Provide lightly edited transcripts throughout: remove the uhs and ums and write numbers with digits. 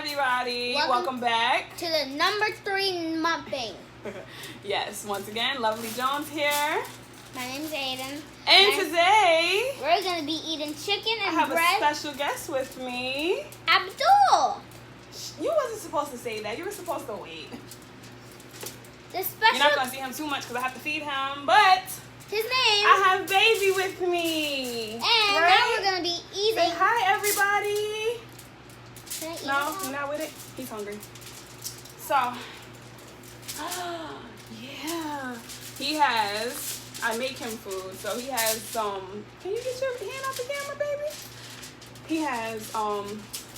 everybody. Welcome back to the number 3 mukbang. Yes, once again, Lovely Jones here. My name's Aiden. And today we're going to be eating chicken and bread. I have a special guest with me. Abdul. You wasn't supposed to say that. You were supposed to wait. The special... You're not going to see him too much because I have to feed him, but... His name... I have Baby with me. And right? now we're going to be eating... Say hi, everybody. Can I eat No, you're not with it? He's hungry. So, yeah. He has... I make him food, so he has some... Can you get your hand off the camera, baby? He has,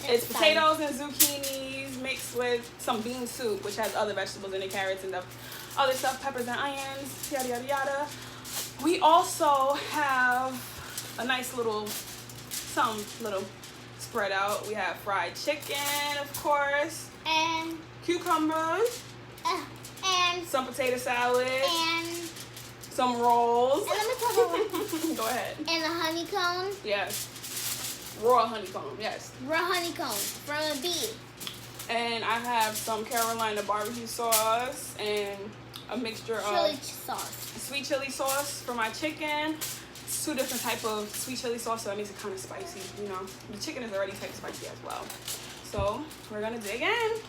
it's potatoes and zucchinis mixed with some bean soup, which has other vegetables in it, carrots and other stuff, peppers and onions, yada, yada, yada. We also have a nice little, spread out. We have fried chicken, of course. And... cucumbers. And... some potato salad. And... some rolls. And let me talk about... Go ahead. And a honeycomb. Yes. Raw honeycomb, yes. Raw honeycomb from a bee. And I have some Carolina barbecue sauce and a mixture chili of sauce. Sweet chili sauce for my chicken. It's 2 different type of sweet chili sauce, so that makes it kind of spicy, you know. The chicken is already type spicy as well. So we're gonna dig in.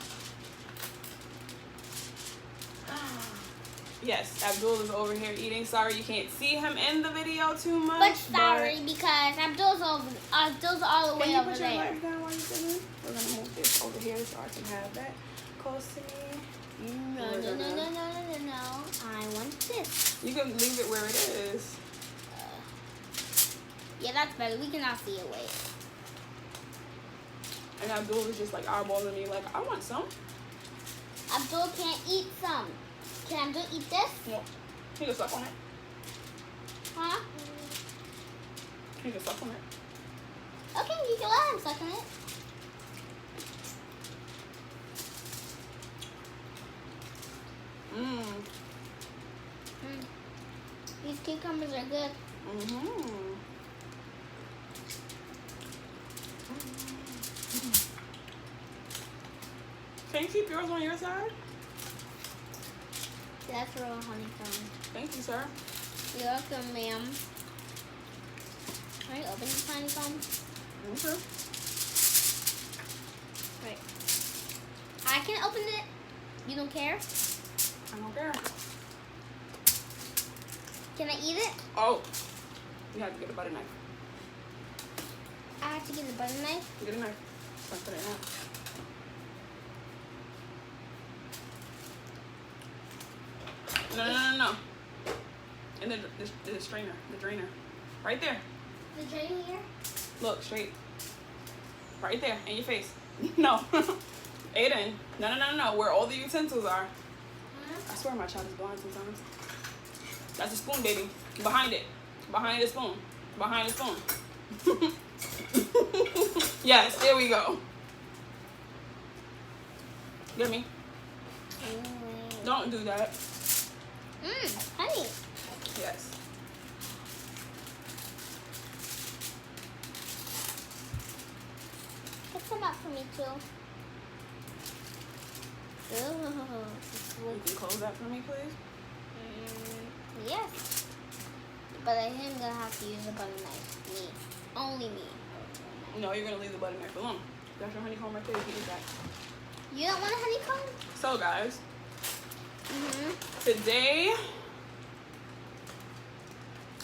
Yes, Abdul is over here eating. Sorry you can't see him in the video too much. But sorry, because Abdul's all the way over there. Can you put your legs down while you're sitting? We're going to move this over here so I can have that close to me. No. I want this. You can leave it where it is. Yeah, that's better. We cannot see it. Wait. And Abdul is just like eyeballing me like, I want some. Abdul can't eat some. Can Abdul eat this? No. He can suck on it. Huh? He can suck on it. Okay, you can let him suck on it. These cucumbers are good. Can you keep yours on your side? That's raw honeycomb. Thank you, sir. You're welcome, ma'am. Can I open this honeycomb? Okay. Right. I can open it. You don't care? I don't care. Can I eat it? Oh. You have to get a butter knife. I have to get a butter knife? Get a knife. I'll put it out. No. And the strainer, the drainer. Right there. The drainer here? Look, straight. Right there, in your face. No. Aiden. No. Where all the utensils are. I swear my child is blind sometimes. That's a spoon, baby. Behind it. Behind the spoon. Behind the spoon. Yes, there we go. Get me. Don't do that. Honey. Yes. Get some up for me too. You can close that for me, please? Yes. But I am gonna have to use a butter knife. Me. Only me. No, you're gonna leave the butter knife alone. That's your honeycomb right there. You can eat that. You don't want a honeycomb? So, guys. Today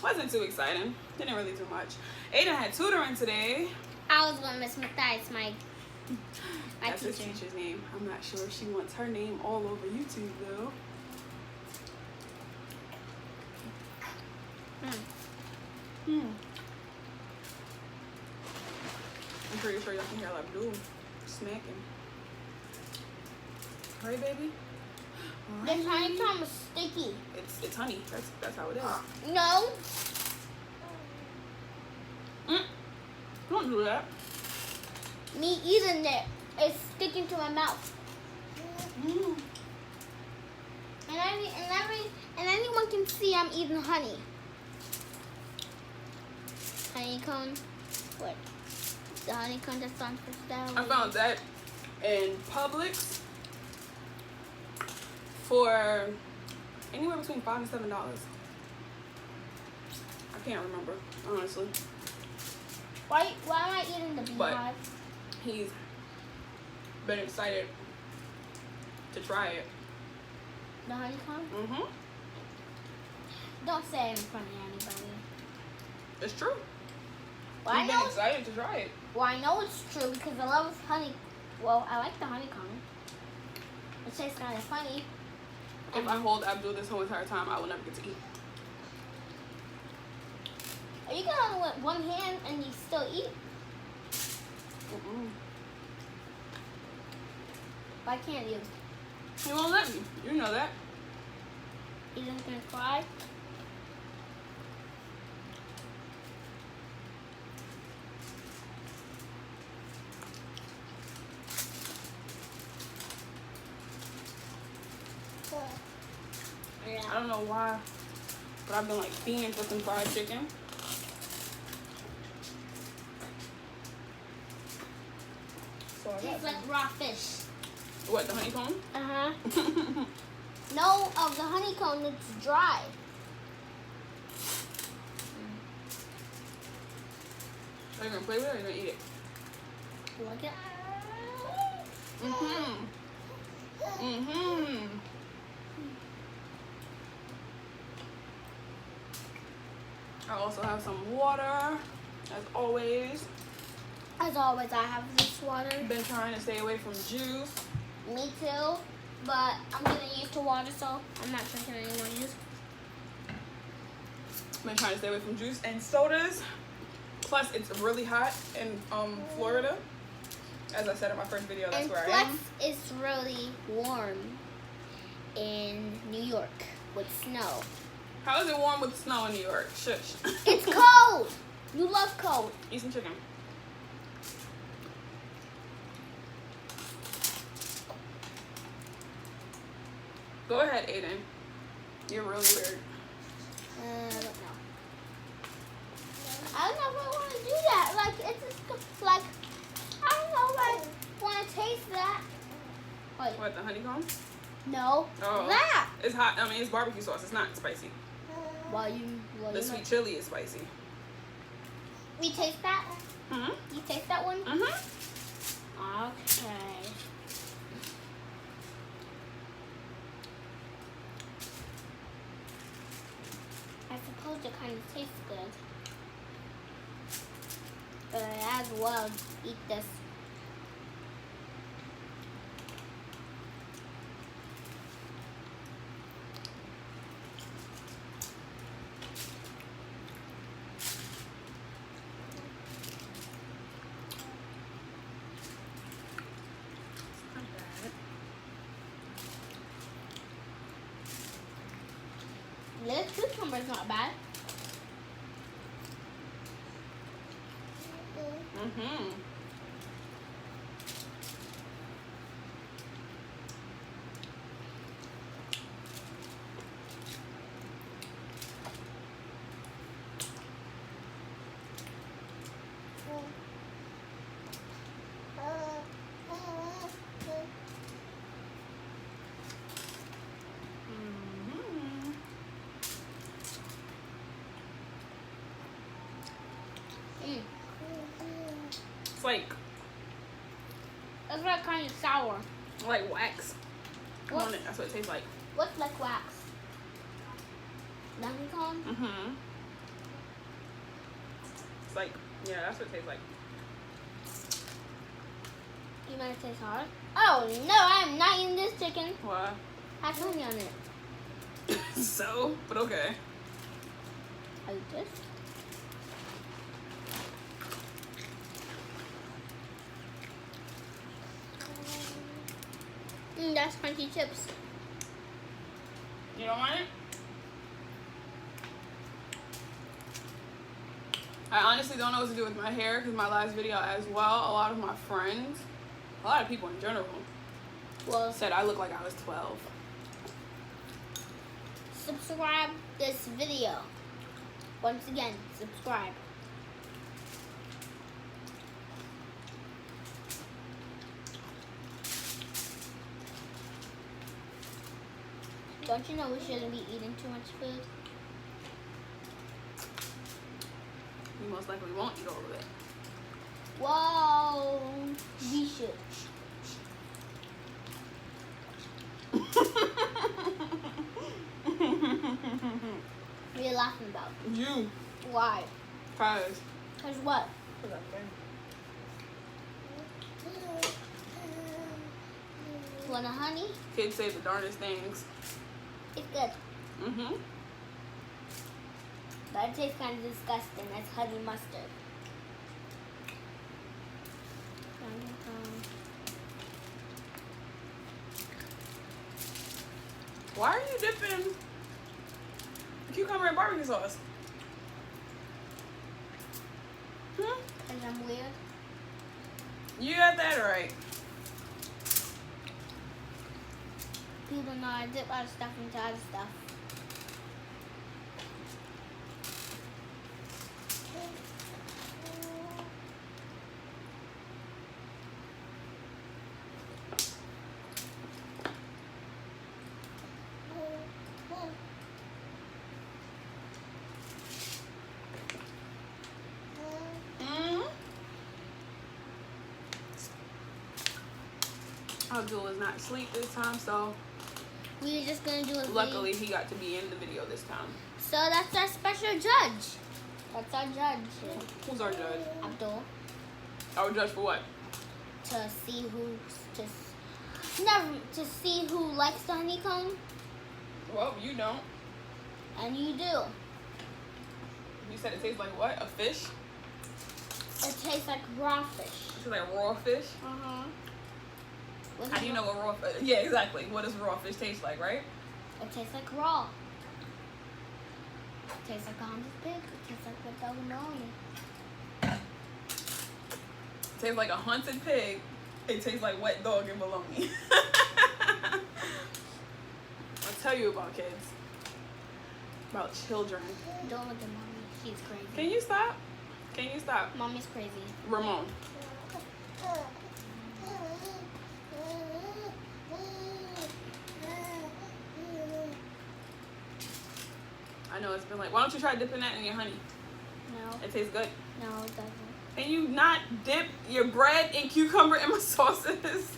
wasn't too exciting. Didn't really do much. Aiden had tutoring today. I was going to Miss Mathias, my That's teacher. his teacher's name. I'm not sure if she wants her name all over YouTube though. I'm pretty sure y'all can hear Abdul smacking. Right, baby? This honeycomb is sticky. It's honey. That's how it is. No. Don't do that. Me eating it. It's sticking to my mouth. And anyone can see I'm eating honey. Honeycomb. What? The honeycomb that's on for sale. I found that in Publix for anywhere between $5 and $7. I can't remember, honestly. Why am I eating the But beehive? he's been excited to try it. The honeycomb? Mm-hmm. Don't say it in front of anybody. It's true. Well, He's been excited to try it. Well, I know it's true because I love honey. Well, I like the honeycomb. It tastes kind of funny. If I hold Abdul this whole entire time, I will never get to eat. Are you gonna with one hand and you still eat? Mm-mm. Why can't you? He won't let me. You know that. He's just gonna cry. I don't know why, but I've been like fiending for some fried chicken. So I got Tastes like raw fish. what, the honeycomb? Uh-huh. No, of the honeycomb, it's dry. Are you gonna play with it or are you gonna eat it? Look at. Mm-hmm. Mm-hmm. I also have some water, as always. As always, I have this water. Been trying to stay away from juice. Me too, but I'm getting used to water, so I'm not drinking any more juice. Been trying to stay away from juice and sodas. Plus, it's really hot in Florida. As I said in my first video, that's where I am. It's really warm in New York with snow. How is it warm with snow in New York? Shush. It's cold. You love cold. Eat some chicken. Go ahead, Aiden. You're really weird. I don't know if I want to do that. Like, it's just, like, I don't know if I want to taste that. Wait. What, the honeycomb? No. Oh. That. It's hot. I mean, it's barbecue sauce. It's not spicy. The sweet chili is spicy. You taste that? Mm-hmm. You taste that one? Mm-hmm. Okay. I suppose it kind of tastes good. But I as well eat this. This cucumber is not bad. Mm-hmm. It's like It's like kind of sour. wax. What? On it. That's what it tastes like. What's like wax? Lemon cone? Mm-hmm. It's like, yeah, that's what it tastes like. You might taste hard. Oh no, I'm not eating this chicken. Why? Has honey on it. So, but okay. I eat this. That's crunchy chips. You don't want it? I honestly don't know what to do with my hair because my last video as well, a lot of my friends, a lot of people in general, said I look like I was 12. Subscribe this video. Once again, subscribe. Don't you know we shouldn't be eating too much food? We most likely won't eat all of it. Whoa, we should. What are you laughing about? You. Why? Cause. Cause what? Want a honey? Kids say the darndest things. It's good. Mm-hmm. But it tastes kind of disgusting. That's honey mustard. Why are you dipping cucumber in barbecue sauce? Hmm? Because I'm weird. You got that right. People know I dip other stuff into other stuff. Abdul is not asleep this time, so We're just going to do a luckily he got to be in the video this time. So that's our special judge. That's our judge. Who's our judge? Abdul. Our judge for what? To see to see who likes the honeycomb, Well, you don't. and you do. You said it tastes like what? A fish? It tastes like raw fish. It tastes like raw fish? Uh-huh. How do you know what raw fish? Yeah, exactly. What does raw fish taste like, right? It tastes like raw. It tastes like a hunted pig. It tastes like a dog bologna. It tastes like a hunted pig. It tastes like wet dog and bologna. I'll tell you about kids. About children. Don't look at mommy. She's crazy. Can you stop? Can you stop? Mommy's crazy. Ramon. I know it's been like, why don't you try dipping that in your honey? No. It tastes good. No, it doesn't. Can you not dip your bread in cucumber in my sauces?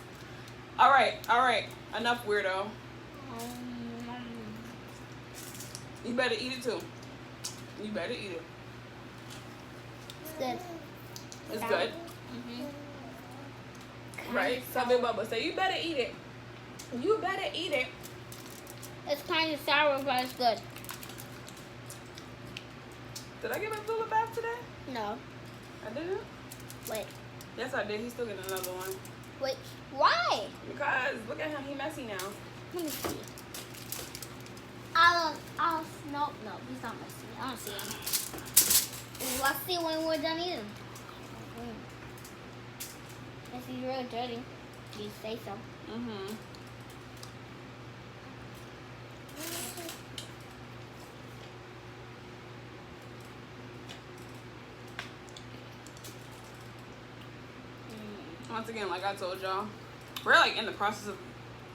All right. Enough, weirdo. You better eat it too. You better eat it. It's good. It's good. Mm-hmm. Right? Something Bubba say, you better eat it. You better eat it. It's kind of sour, but it's good. Did I give Abdul a bath today? No. I didn't? Wait. Yes, I did. He's still getting another one. Wait. Why? Because look at him. He messy now. Let me see. No, he's not messy. I don't see him. Let's see when we're done eating. Yes, he's really dirty. You say so. Mm-hmm. Once again, like I told y'all, we're like in the process of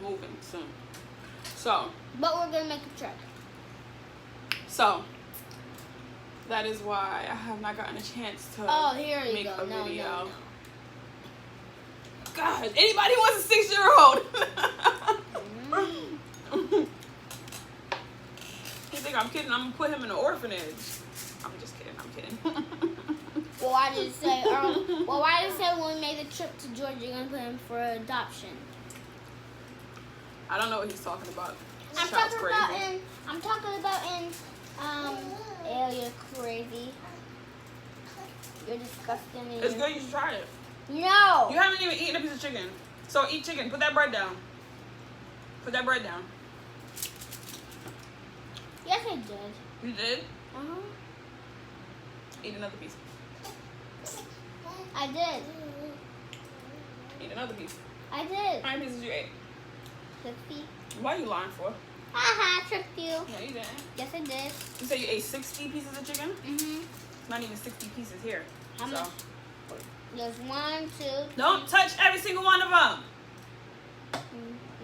moving soon. So. But we're gonna make a trip. So. That is why I have not gotten a chance to here you make go. a No. video. God, anybody wants a 6-year-old? You think I'm kidding? I'm gonna put him in an orphanage. I'm just kidding. I'm kidding. Well, why did you say? Why did you say when we made the trip to Georgia, you're gonna put him for adoption? I don't know what he's talking about. I'm talking about in. Ew, you're crazy. You're disgusting. It's good. You should try it. No. You haven't even eaten a piece of chicken. So eat chicken. Put that bread down. Put that bread down. Yes, I did. You did? Uh-huh. Eat another piece. I did. Eat another piece. I did. How many pieces you ate? 50. What are you lying for? Haha, tricked you. No, you didn't. Yes, I did. You said you ate 60 pieces of chicken? Mm-hmm. It's not even 60 pieces here. How much? There's 1, 2. Don't touch every single one of them.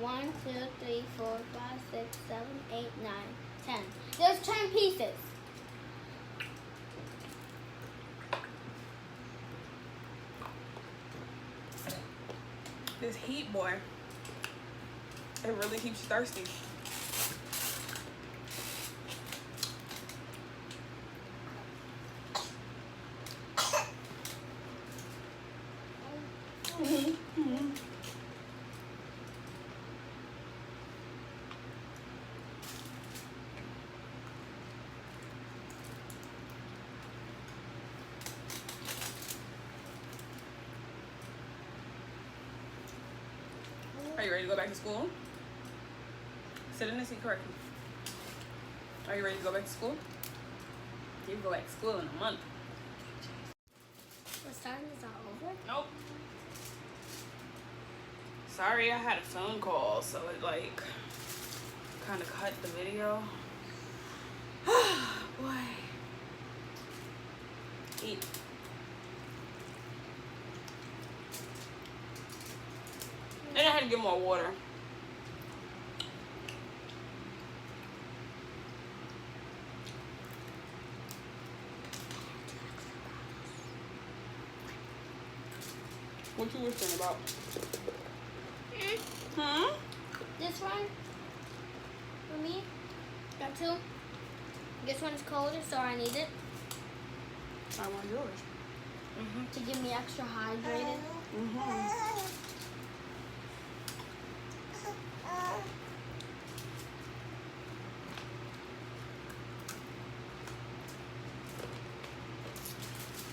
1, 2, 3, 4, 5, 6, 7, 8, 9, 10. There's 10 pieces. This heat, boy, it really keeps you thirsty. Are you ready to go back to school? Sit in the seat correctly. Are you ready to go back to school? You can go back to school in a month. What time is that over? Nope. Sorry, I had a phone call, so it like kind of cut the video. Boy. Eat. And I had to get more water. What you whispering about? Hmm? This one for me. Got two. This one's colder, so I need it I want yours. to give me extra hydrated.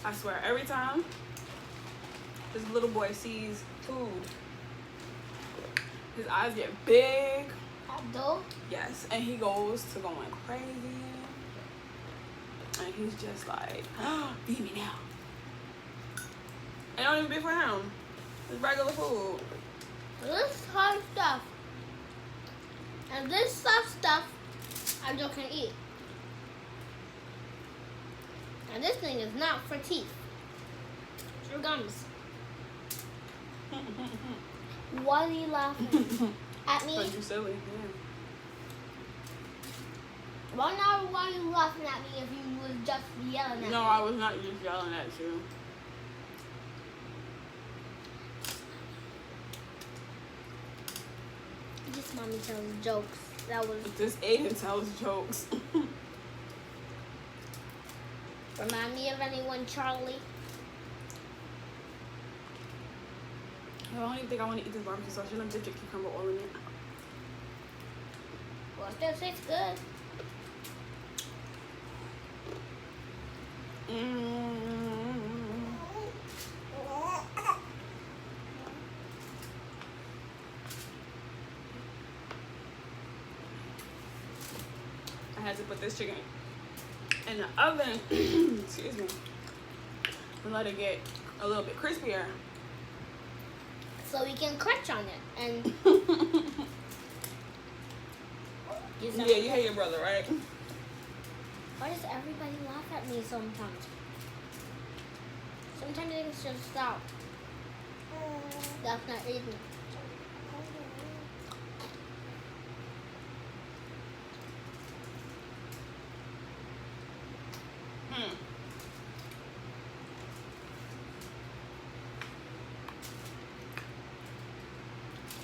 I swear, every time this little boy sees food, his eyes get big. Abdul? Yes, and he goes to going crazy. And he's just like, feed me now. It don't even be for him. It's regular food. This hard stuff. And this soft stuff, Abdul can eat. And this thing is not for teeth. It's for gums. Why are you laughing at me? Because you're silly. Yeah. Why are you laughing at me if you was just yelling at me? No, I was not just yelling at you. This mommy tells jokes. That was This Aiden tells jokes. remind me of anyone, Charlie. I don't even think I want to eat this barbecue sauce. You know, dip your cucumber oil in it. Well, it still tastes good. I had to put this chicken in the oven, excuse me, and let it get a little bit crispier. So we can crunch on it and Yeah, you hate your brother, right? Why does everybody laugh at me sometimes? Sometimes they should stop. That's not eating.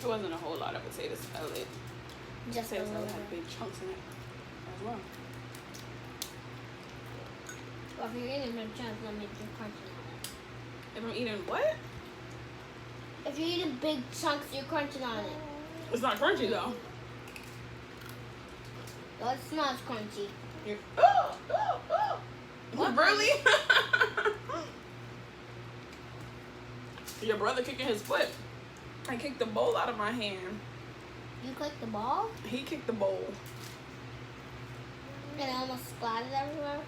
It wasn't a whole lot of potato salad. Just a Potato little salad had bit. big chunks in it as well. Well, if you're eating big chunks, that means you're crunching on it. If I'm eating what? If you're eating big chunks, you're crunching on it. It's not crunchy though. Well, it smells crunchy. What, really? Your brother kicking his foot. I kicked the bowl out of my hand. You clicked the ball, He kicked the bowl. and it almost splattered everywhere.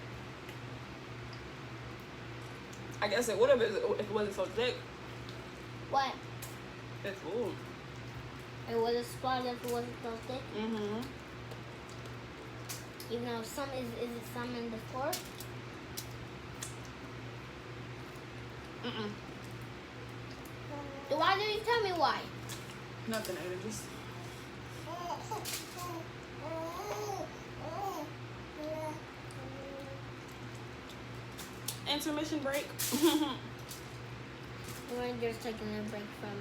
I guess it would have if it wasn't so thick. What? It's food. It would have splattered if it wasn't so thick. Mm-hmm. Even though some is it some in the fork? Mm-mm. So why didn't you tell me why? Nothing, Aiden. Just Intermission break. We're just taking a break from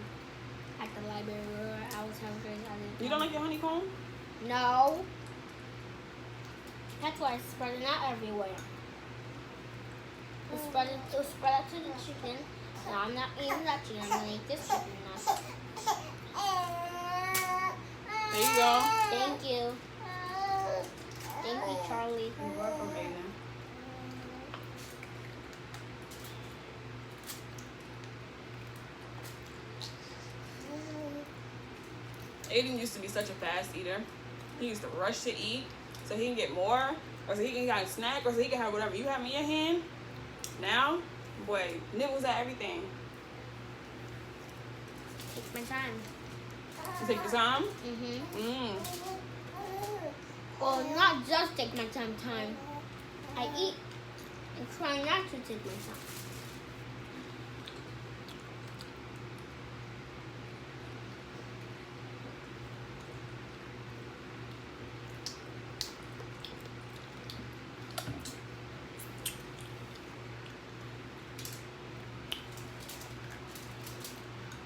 at the library where I was hungry. You don't like your honeycomb? No. That's why it's spreading out everywhere. It's spread out to the chicken. No, I'm not eating that chicken. I'm gonna eat this chicken now. There you go. Thank you. Thank you, Charlie. You're welcome, Aiden. Aiden used to be such a fast eater. He used to rush to eat so he can get more, or so he can have a snack, or so he can have whatever you have in your hand. Now, boy, nibbles at everything. Take my time. You take your time? Mm-hmm. Well, not just take my time. I eat and try not to take my time.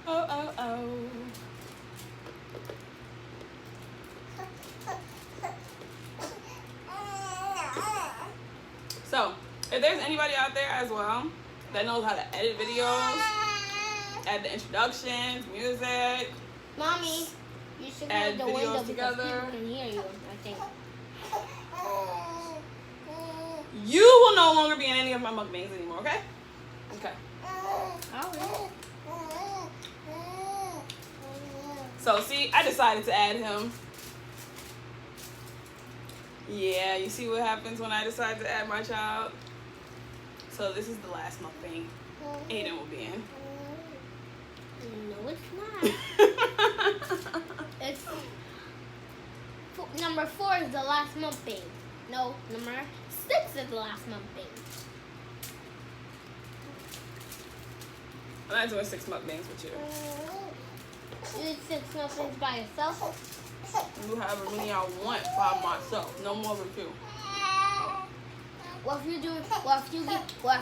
Oh, oh, oh. So, if there's anybody out there as well that knows how to edit videos, add the introductions, music, Mommy, you should add go to the window videos because together, people can hear you, I think. you will no longer be in any of my mukbangs anymore, okay? Okay. Oh, So, see, I decided to add him. Yeah, you see what happens when I decide to add my child? So, this is the last mukbang Aiden will be in. No, it's not. It's number 4 is the last mukbang. No, number 6 is the last mukbang. I'm not doing 6 mukbangs with you. You did 6 mukbangs by yourself. Do however many I want by myself. No more with you. Well, if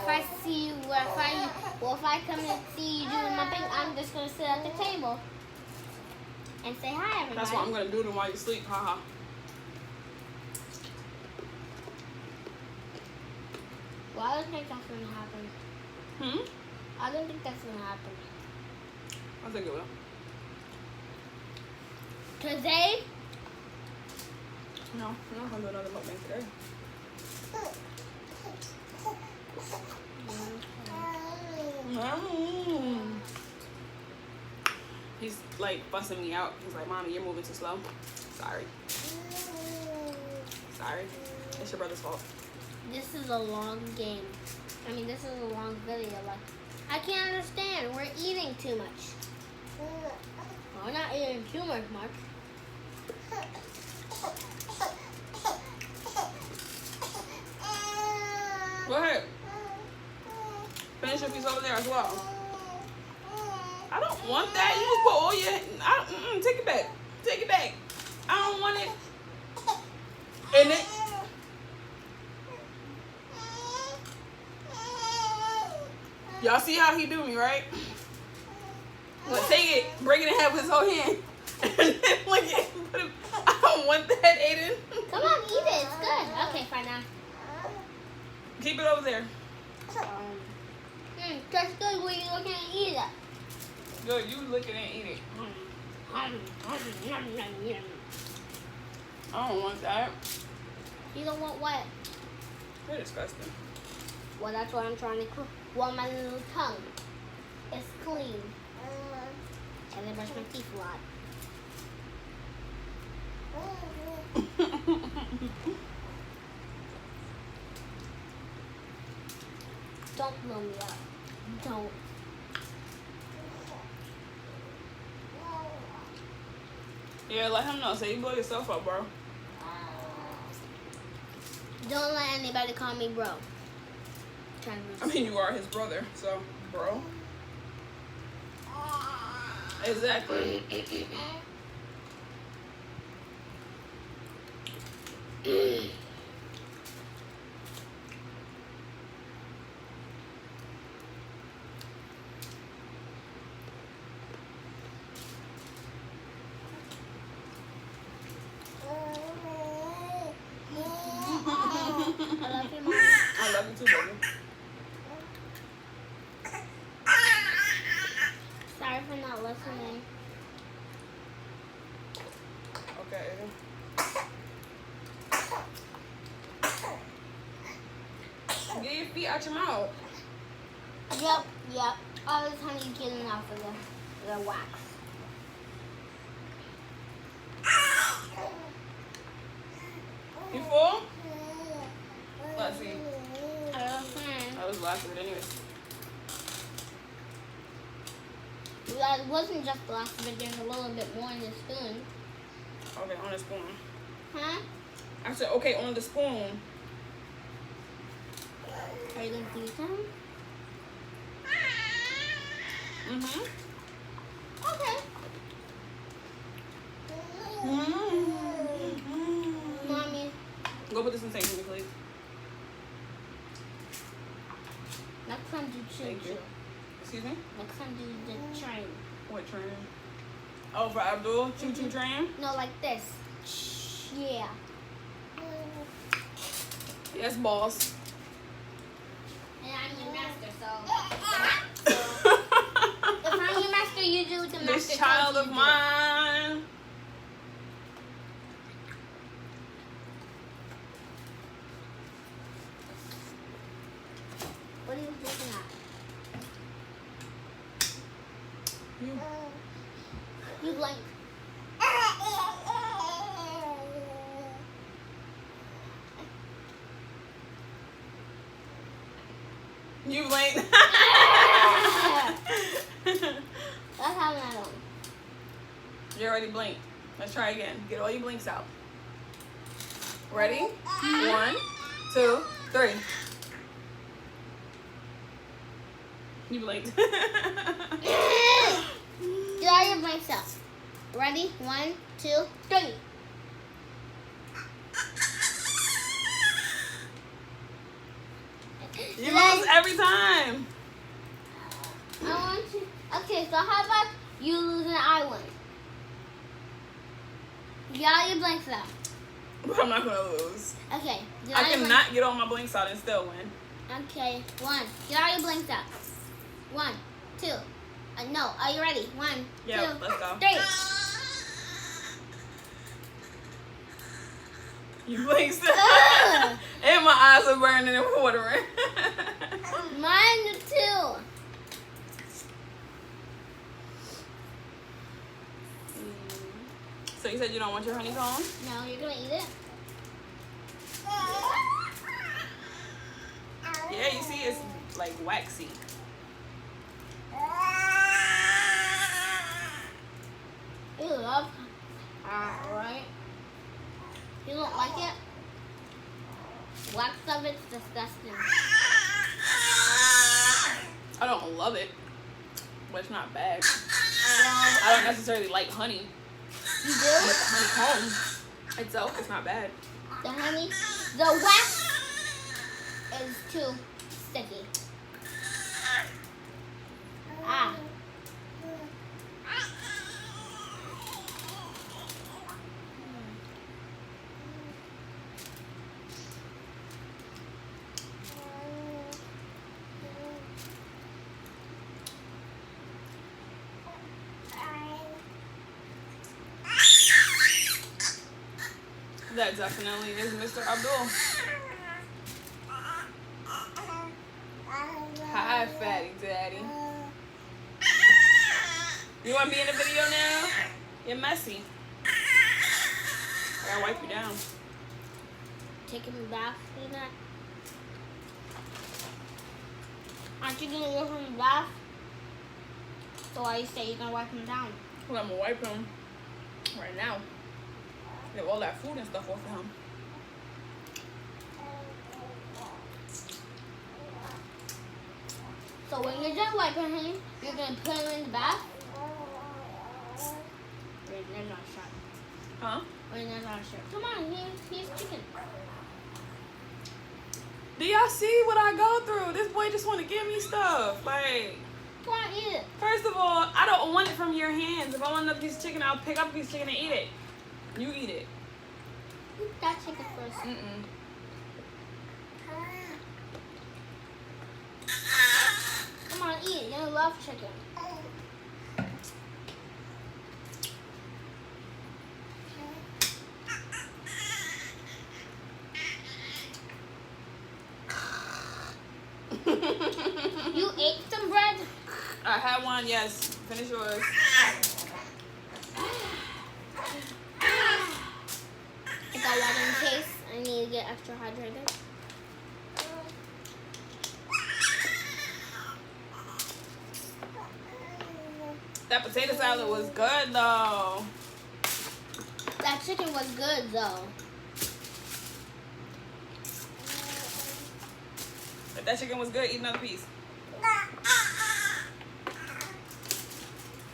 I see you, if I come and see you doing mukbang, I'm just gonna sit at the table and say hi, everybody. That's what I'm gonna do them while you sleep. Haha. Well, I don't think that's gonna happen. I don't think that's gonna happen. I think it will. Today? No, I'm not gonna do another mukbang today. He's like busting me out. He's like, Mommy, you're moving too slow. Sorry. Sorry. It's your brother's fault. This is a long game. I mean, this is a long video. Like, I can't understand. We're eating too much. We're not eating too much. Go ahead. Finish your piece over there as well. I don't want that. You just put all your... take it back. Take it back. I don't want it. And it... Y'all see how he do me, right? Well, take it, break it in half with his whole hand. And then lick it. I don't want that, Aiden. Come on, eat it. It's good. Okay, fine now. Keep it over there. That's good when you look and eat it. Good, you lick it and eat it. I don't want that. You don't want what? You're disgusting. Well, that's what I'm trying to cook. Well, my little tongue is clean. And I brush my teeth a lot. Don't blow me up. Don't. Yeah, let him know. Say you blow yourself up, bro. Don't let anybody call me bro. I mean, you are his brother, so, bro. Exactly. I love you, Mom. I love you too, baby. Sorry for not listening. Okay. Get your feet out your mouth. Yep. All this honey getting off of the wax. You full? Let's see. Okay. That was the last of it anyways. That wasn't just the last of it. There's a little bit more in the spoon. Okay, on the spoon. Huh? I said, okay, on the spoon. Are you going to eat some? Mm-hmm. Okay. Mm-hmm. Mommy. Go put this in the sink for me, please. Next time do Thank you. choo-choo. Excuse me? Next time do the train. What train? Oh, for Abdul? Choo-choo train? No, like this. Yeah. Yes, boss. And I'm your master, so if I'm your master, you do the master. This child tells of you to do. mine. What are you looking at? You blink. You late. That's how I don't. You already blinked. Let's try again. Get all your blinks out. Ready? 1, 2, 3. You blinked. Get all your blinks out. Ready? 1, 2, 3. You lose every time. I want you. Okay, so how about you lose and I win? Get all your blinks out. But I'm not going to lose. Okay. Get I all your cannot get all my blinks out and still win. blinks. Okay. 1. Get all your blinks out. 1, 2. No. Are you ready? 1, Yeah, 2, let's go. 3. You blinked. Ugh. And my eyes are burning and watering. Mine too. So you said you don't want your honeycomb? No, you're gonna eat it. Yeah, you see it's like waxy. You love. Alright. You don't like it? Wax of it's disgusting. I don't love it, but it's not bad. Well, I don't necessarily like honey, you but do? the honeycomb itself is not bad. The honey, the wax is too sticky. Ah. That definitely is Mr. Abdul. Hi, fatty daddy. You want to be in the video now? You're messy. I gotta wipe you down. Taking a bath, you know? Aren't you gonna go from the bath? So why you say you're gonna wipe him down? Well, I'm gonna wipe him right now. Get all that food and stuff off of him. So when you're done wiping him, you're gonna put him in the bath. Wait, there's not a shot. Huh? Wait, there's not a masher. Come on, here's chicken. Do y'all see what I go through? This boy just want to give me stuff. Like, Come on, eat it. first of all, I don't want it from your hands. If I want a piece of chicken, I'll pick up a piece of chicken and eat it. You eat it. Eat that chicken first. Mm-mm. Come on, eat it. You love chicken. You ate some bread? I had one, yes. Finish yours. I got water in case I need to get extra hydrated. That potato salad was good, though. That chicken was good, though. If that chicken was good, eat another piece.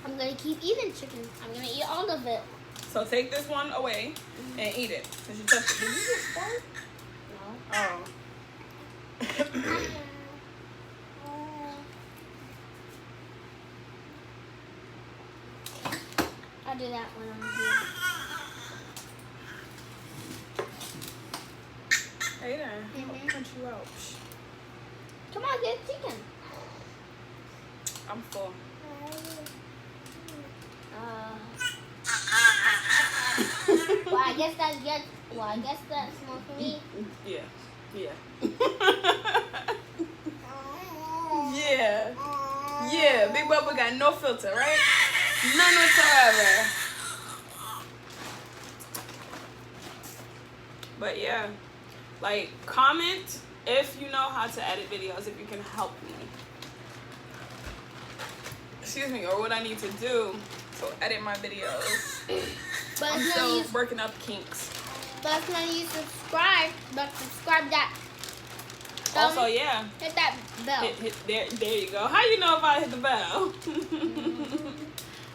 I'm going to keep eating chicken. I'm going to eat all of it. So take this one away and eat it. Since you touched it. Did you get spark? No. Oh. I'll do that when I'm here. Hey there. Mhm. I'll punch you out. Come on, get chicken. I'm full. Well, I guess that's good. Well, I guess that's more for me. Yeah. Yeah. Yeah. Yeah. Big Bubba got no filter, right? None whatsoever. But yeah. Like, comment if you know how to edit videos, if you can help me. Excuse me, or what I need to do to edit my videos. But I'm it's still not you. working up kinks. But it's not you subscribe. But subscribe that. Also, yeah. Hit that bell. There you go. How you know if I hit the bell?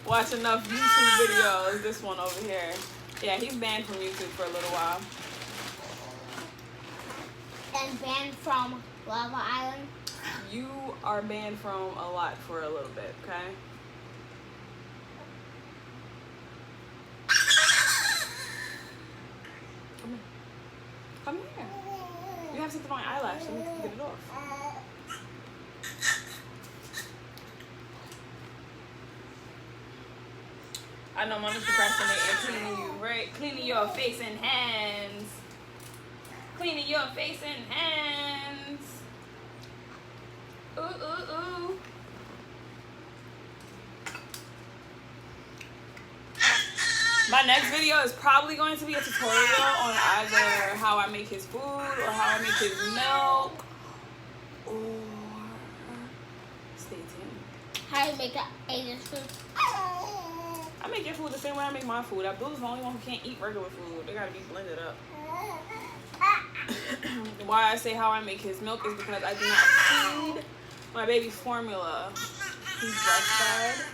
Watch enough YouTube videos. This one over here. Yeah, he's banned from YouTube for a little while. And banned from Lava Island. You are banned from a lot for a little bit, okay? Come here. Come here. You have something on your eyelash. Let me get it off. I know Mama's procrastinating cleaning you, right? Cleaning your face and hands. Cleaning your face and hands. Ooh, ooh, ooh. My next video is probably going to be a tutorial on either how I make his food or how I make his milk. Or stay tuned. How you make Asian's food? I make your food the same way I make my food. Abdul's the only one who can't eat regular food. They gotta be blended up. Why I say how I make his milk is because I do not feed my baby formula. He's breastfed.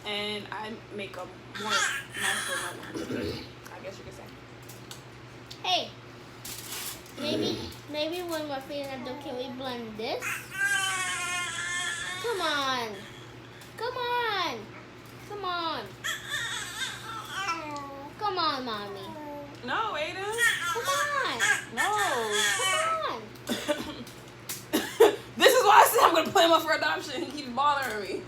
And I make a more natural milk. I guess you could say. Hey, maybe when we're feeding Abdul, can we blend this? Come on. Come on. Come on. Come on, Mommy. No, Aiden. Come on. No. Come on. This is why I said I'm gonna play him up for adoption. He keeps bothering me.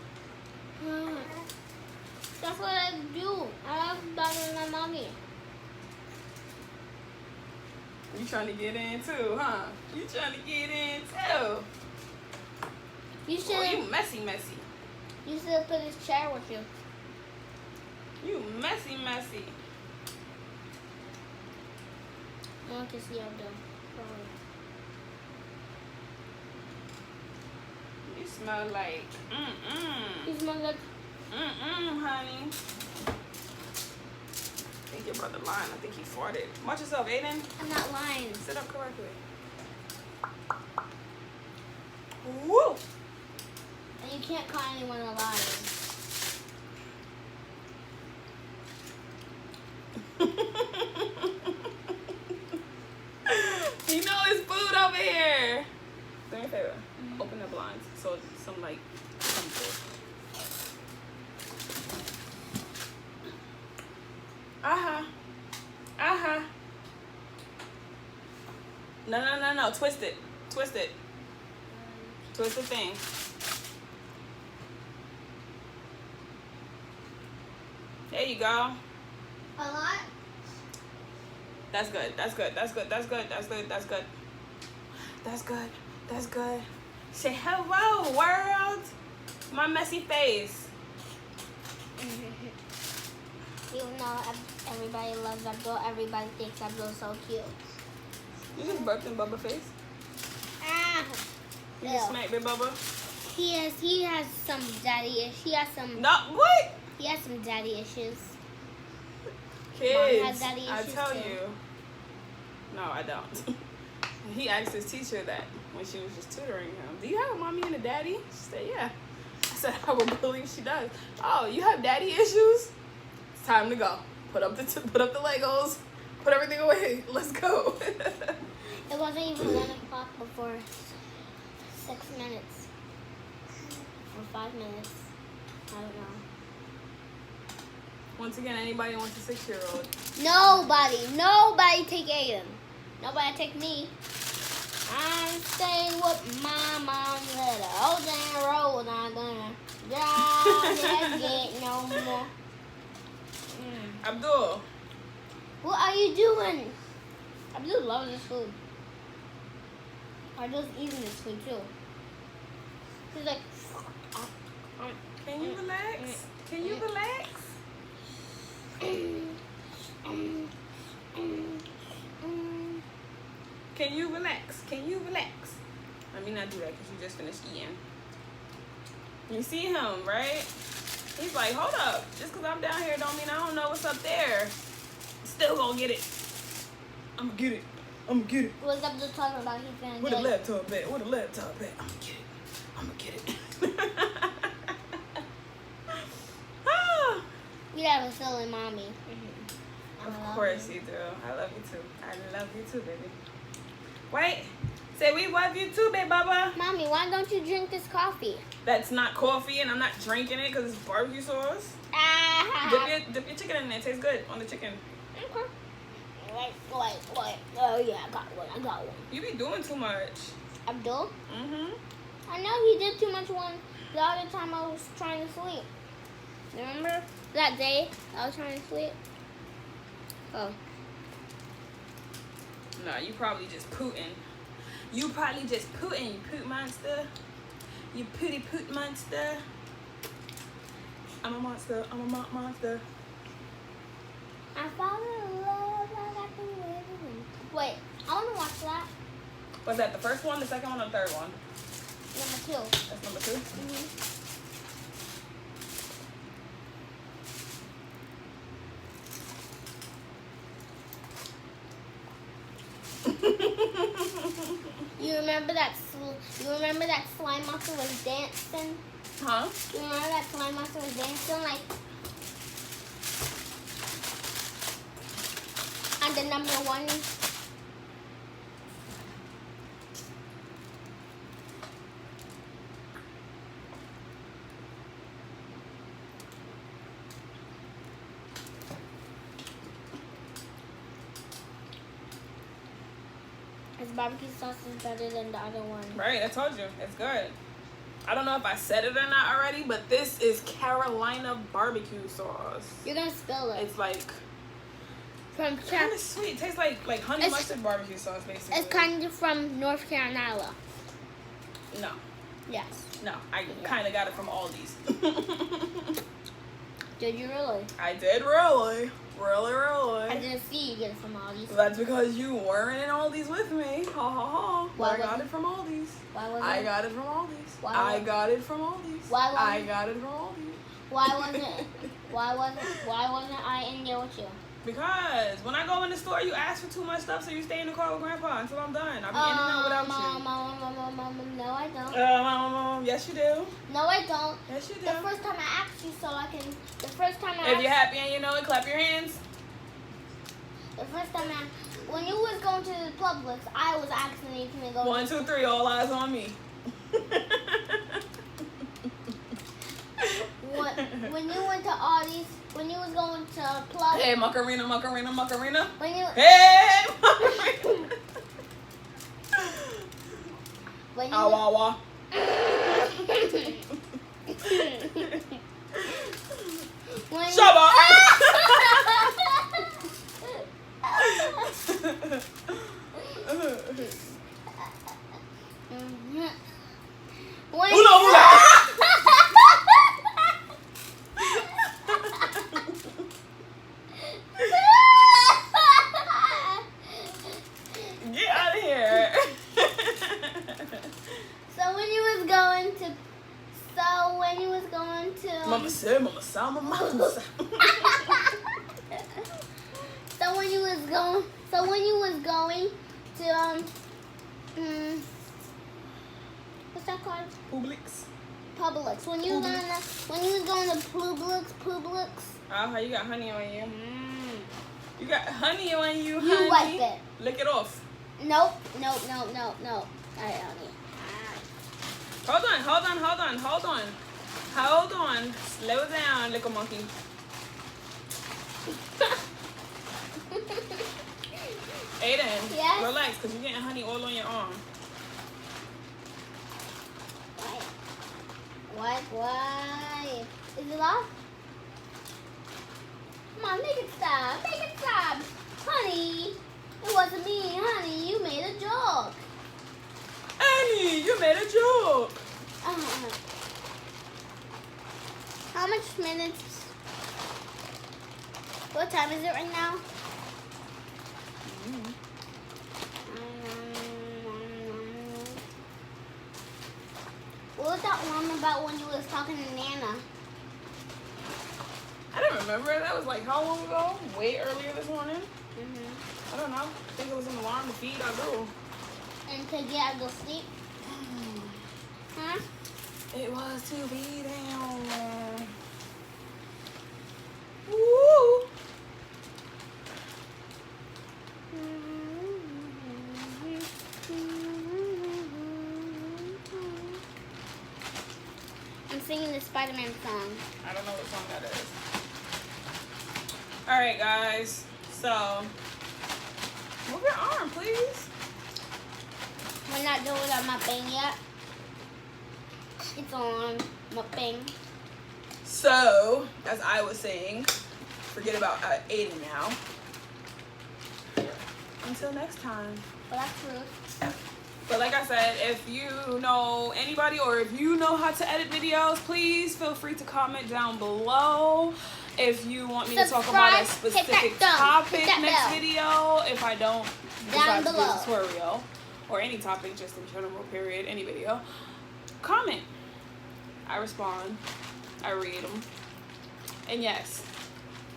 That's what I do. I love bothering my mommy. You trying to get in too, huh? You trying to get in too. You should. Oh, you messy. You should have put his chair with you. You messy. No one can see Abdul. You smell like You smell like. honey. I think your brother lying. I think he farted. Watch yourself, Aiden. I'm not lying. Sit up correctly. Woo! And you can't call anyone a liar. No. Twist it. Twist the thing. There you go. A lot? That's good. Say hello, world. My messy face. Even though everybody loves Abdul, everybody thinks Abdul's so cute. You just burped in Bubba face? Ah. You just smacked Big Bubba? He has some daddy issues. No, what? He has some daddy issues. Kids, Mom has daddy I issues tell too. you. No, I don't. He asked his teacher that when she was just tutoring him. Do you have a mommy and a daddy? She said, yeah. I said, I would believe she does. Oh, you have daddy issues? It's time to go. Put up the Legos. Put everything away. Let's go. It wasn't even 1 o'clock before 6 minutes. Or 5 minutes. I don't know. Once again, anybody wants a 6-year-old. Nobody take Aiden. Nobody take me. I'm staying with my mom that old damn road. Not gonna drive get no more. Abdul. What are you doing? Abdul loves this food. Abdul's eating this food too. He's like, Can you relax? Can you relax? Can you relax? Can you relax? Let me not do that because you just finished eating. You see him, right? He's like, hold up. Just because I'm down here don't mean I don't know what's up there. Still gonna get it. I'm gonna get it. I'm gonna get it. what's Abdul talking about? He's gonna Where get the it. laptop at? Where the laptop at? I'm gonna get it. I'm gonna get it. Ah. You have a silly mommy. Of course you do. I love you too. I love you too, baby. Wait. Say we love you too, baby Bubba. Mommy, why don't you drink this coffee? That's not coffee and I'm not drinking it because it's barbecue sauce. Ah. Dip your chicken in there. It tastes good on the chicken. Okay. Wait. Oh yeah, I got one. You be doing too much. Abdul? Mm-hmm. I know he did too much the other time I was trying to sleep. Remember that day I was trying to sleep? Oh. Nah, you probably just pootin'. You probably just pootin', you poot monster. You pooty poot monster. I'm a monster. I'm a monster. I fall in love, I got the way. Wait, I want to watch that. Was that the first one, the second one, or the third one? Number 2. That's number 2? Mm-hmm. You remember that slime monster was dancing? Huh? You remember that slime monster was dancing like on the number 1? His barbecue sauce is better than the other one. Right, I told you. It's good. I don't know if I said it or not already, but this is Carolina barbecue sauce. You're gonna spill it. It's like From kind of sweet. It tastes like honey mustard barbecue sauce, basically. It's kind of from North Carolina. No. Yes. No, I kind of got it from Aldi's. Did you really? I did really. Really. I didn't see you get it from Aldi's. That's because you weren't in Aldi's with me. Ha ha ha. Why I got wasn't- it from Aldi's. Why was I it? got it from Aldi's. Why I was- got it from Aldi's. Why wasn't- I got it from Aldi's. Why wasn't I in there with you? Because when I go in the store, you ask for too much stuff, so you stay in the car with Grandpa until I'm done. I'll be in and out without you. No, I don't. Yes, you do. No, I don't. Yes, you do. The first time I asked you, so I can. The first time I. If you're happy and you know it, clap your hands. The first time when you was going to the Publix, I was asking you to go. 1, 2, 3, all eyes on me. When you went to Aldi's, when you was going to Publix. Hey, Macarena. When you. Hey, Macarena. When you Awawa. Shut up. When Hula hula. Get out of here. So when you was going to Mama said, Mama saw, Mama saw. so when you was going to what's that called? Publix. Publix. When you was going to Publix. Uh-huh, you got honey on you. You got honey on you, honey. You wipe it. Lick it off. Nope. All right, honey. Hold on. Slow down, little monkey. Aiden, Yes? relax, because you're getting honey all on your arm. Why? Is it off? Come on, make it stop. Honey, it wasn't me, honey. You made a joke. Annie, you made a joke. How much minutes? What time is it right now? What was that one about when you was talking to Nana? I don't remember. That was like how long ago? Way earlier this morning. Mm-hmm. I don't know. I think it was an alarm to feed our girl. And to get her to sleep? Huh? It was to be down. Woo! I'm singing the Spider-Man song. I don't know what song that is. Alright, guys. So, move your arm, please. We're not doing our mukbang yet. It's on mukbang. So, as I was saying, forget about Aiden now. Until next time. But that's rude. But like I said, if you know anybody or if you know how to edit videos, please feel free to comment down below. If you want me to talk about a specific topic next video, if I don't decide to do a tutorial or any topic, just in general, period, any video, comment. I respond. I read them. And yes,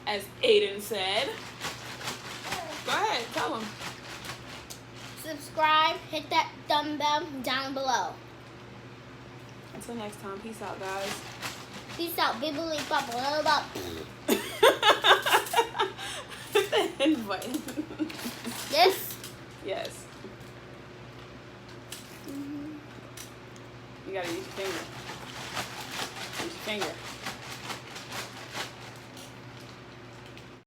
as Aiden said, go ahead, tell them. Subscribe, hit that thumb bell down below. Until next time, peace out, guys. Peace out, bibbly bubble. Hit the end button.